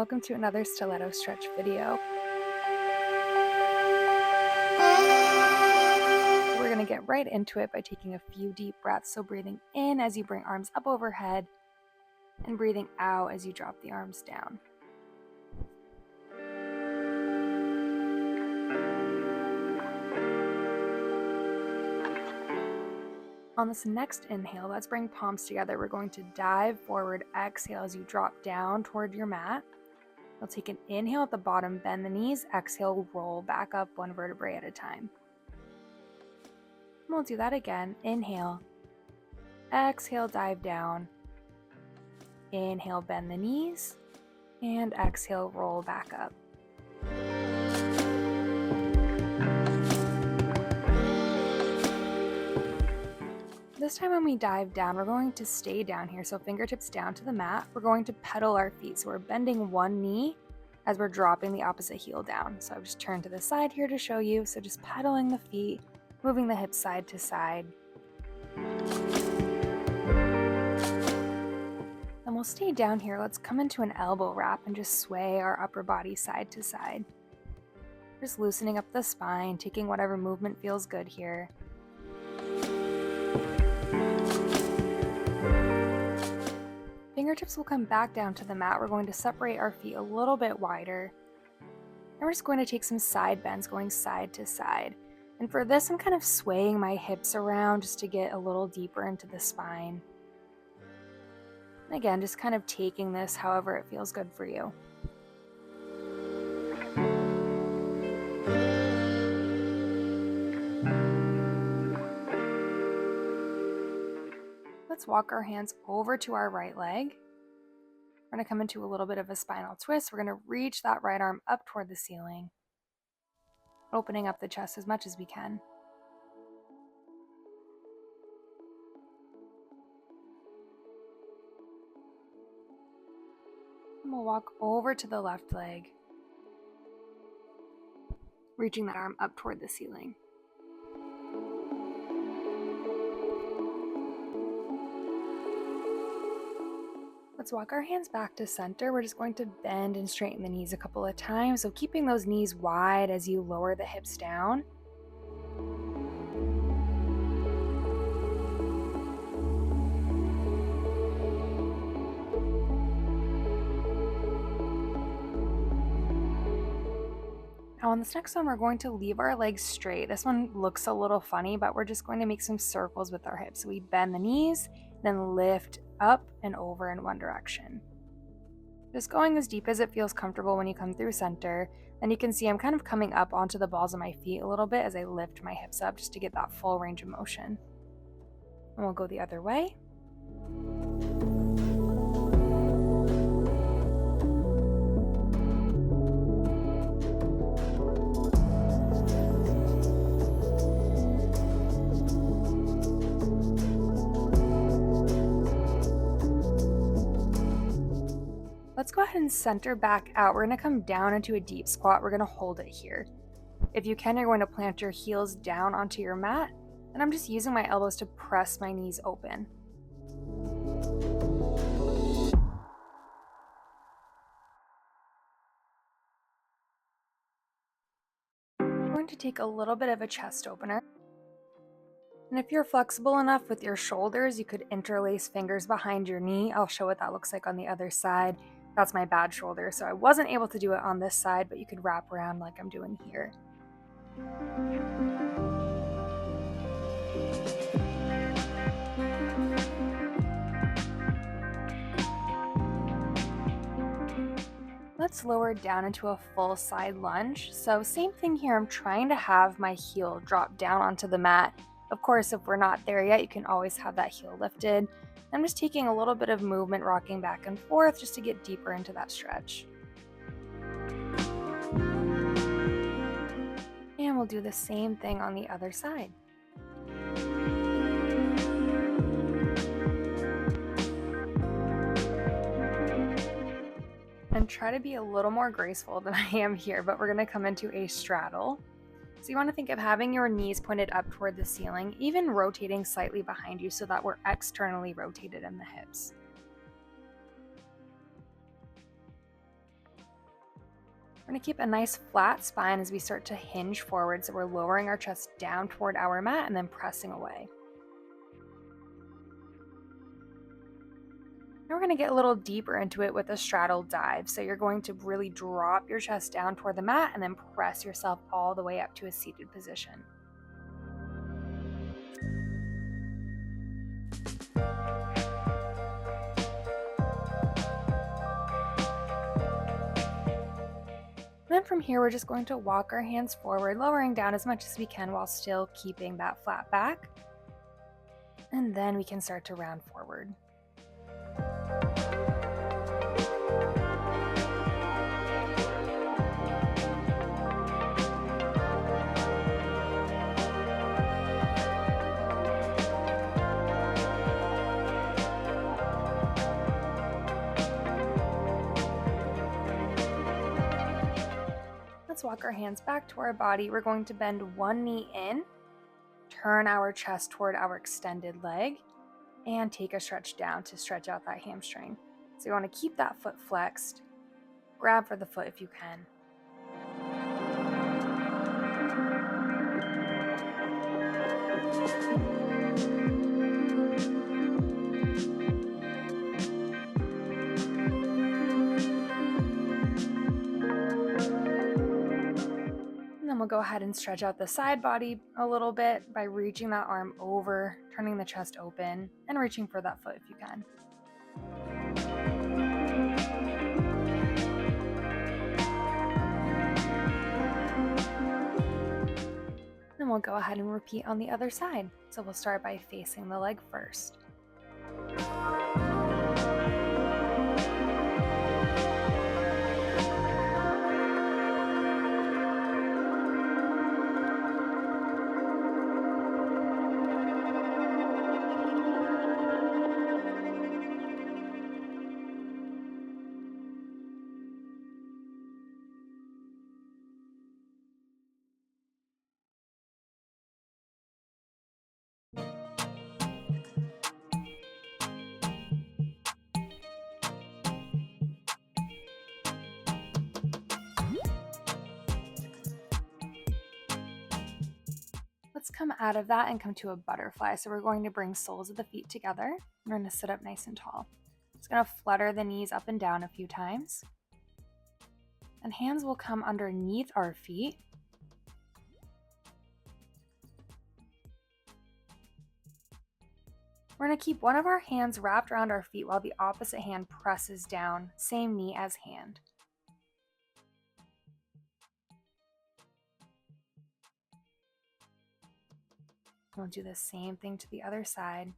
welcome to another Stiletto Stretch video. We're going to get right into it by taking a few deep breaths, so breathing in as you bring arms up overhead and breathing out as you drop the arms down. On this next inhale, let's bring palms together. We're going to dive forward, exhale as you drop down toward your mat. You'll take an inhale at the bottom, bend the knees, exhale, roll back up one vertebrae at a time. And we'll do that again. Inhale, exhale, dive down. Inhale, bend the knees, and exhale, roll back up. This time when we dive down, we're going to stay down here, so fingertips down to the mat. We're going to pedal our feet, so we're bending one knee as we're dropping the opposite heel down. So I've just turned to the side here to show you, so just pedaling the feet, moving the hips side to side. Then we'll stay down here. Let's come into an elbow wrap and just sway our upper body side to side. Just loosening up the spine, taking whatever movement feels good here. Fingertips will come back down to the mat. We're going to separate our feet a little bit wider. And we're just going to take some side bends going side to side. And for this, I'm kind of swaying my hips around just to get a little deeper into the spine. And again, just kind of taking this however it feels good for you. Let's walk our hands over to our right leg. We're going to come into a little bit of a spinal twist. We're going to reach that right arm up toward the ceiling, opening up the chest as much as we can. And we'll walk over to the left leg, reaching that arm up toward the ceiling. Let's walk our hands back to center. We're just going to bend and straighten the knees a couple of times. So keeping those knees wide as you lower the hips down. Now on this next one, we're going to leave our legs straight. This one looks a little funny, but we're just going to make some circles with our hips. So we bend the knees, then lift up and over in one direction. Just going as deep as it feels comfortable when you come through center. Then you can see I'm kind of coming up onto the balls of my feet a little bit as I lift my hips up just to get that full range of motion. And we'll go the other way. Let's go ahead and center back out. We're going to come down into a deep squat. We're going to hold it here. If you can, you're going to plant your heels down onto your mat, and I'm just using my elbows to press my knees open. I'm going to take a little bit of a chest opener. And if you're flexible enough with your shoulders, you could interlace fingers behind your knee. I'll show what that looks like on the other side. That's my bad shoulder, so I wasn't able to do it on this side, but you could wrap around like I'm doing here. Let's lower down into a full side lunge. So same thing here, I'm trying to have my heel drop down onto the mat. Of course, if we're not there yet, you can always have that heel lifted. I'm just taking a little bit of movement, rocking back and forth just to get deeper into that stretch. And we'll do the same thing on the other side. And try to be a little more graceful than I am here, but we're going to come into a straddle. So you want to think of having your knees pointed up toward the ceiling, even rotating slightly behind you so that we're externally rotated in the hips. We're going to keep a nice flat spine as we start to hinge forward, so we're lowering our chest down toward our mat and then pressing away. Now we're going to get a little deeper into it with a straddle dive. So you're going to really drop your chest down toward the mat and then press yourself all the way up to a seated position. Then from here, we're just going to walk our hands forward, lowering down as much as we can while still keeping that flat back. And then we can start to round forward. Let's walk our hands back to our body. We're going to bend one knee in, turn our chest toward our extended leg, and take a stretch down to stretch out that hamstring. So you want to keep that foot flexed. Grab for the foot if you can. Then we'll go ahead and stretch out the side body a little bit by reaching that arm over, turning the chest open, and reaching for that foot if you can. Then we'll go ahead and repeat on the other side. So we'll start by facing the leg first. Let's come out of that and come to a butterfly. So we're going to bring soles of the feet together. We're going to sit up nice and tall. Just going to flutter the knees up and down a few times. And hands will come underneath our feet. We're going to keep one of our hands wrapped around our feet while the opposite hand presses down, same knee as hand. We'll do the same thing to the other side.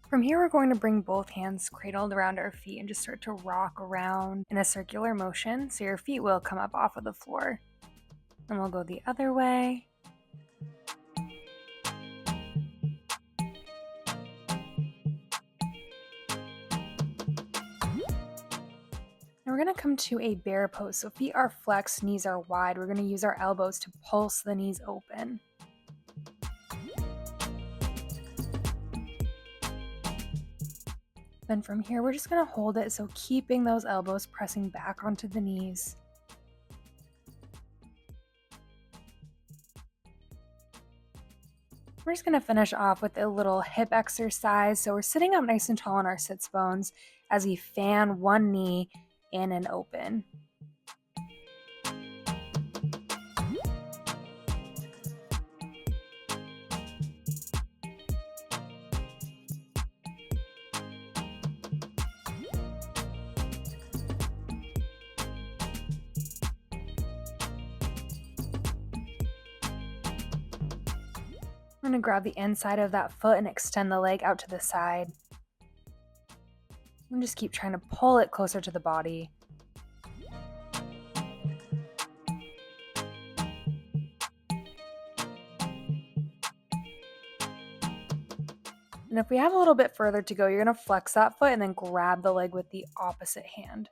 From here, we're going to bring both hands cradled around our feet and just start to rock around in a circular motion, so your feet will come up off of the floor. And we'll go the other way. Now we're going to come to a bear pose. So feet are flexed, knees are wide. We're going to use our elbows to pulse the knees open. Then from here, we're just going to hold it, so keeping those elbows pressing back onto the knees. We're just going to finish off with a little hip exercise. So we're sitting up nice and tall on our sits bones as we fan one knee in and open. I'm going to grab the inside of that foot and extend the leg out to the side. And just keep trying to pull it closer to the body. And if we have a little bit further to go, you're going to flex that foot and then grab the leg with the opposite hand.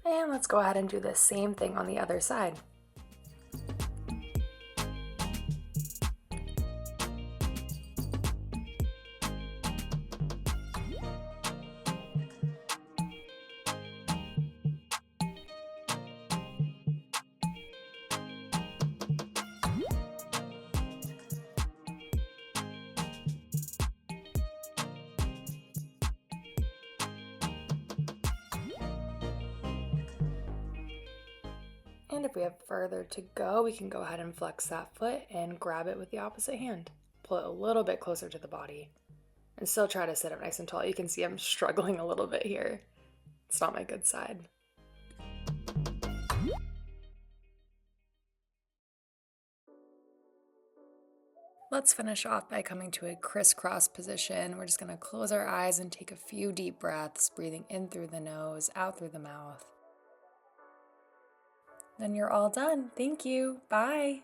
And let's go ahead and do the same thing on the other side. And if we have further to go, we can go ahead and flex that foot and grab it with the opposite hand. Pull it a little bit closer to the body. And still try to sit up nice and tall. You can see I'm struggling a little bit here. It's not my good side. Let's finish off by coming to a crisscross position. We're just going to close our eyes and take a few deep breaths, breathing in through the nose, out through the mouth. Then you're all done. Thank you. Bye.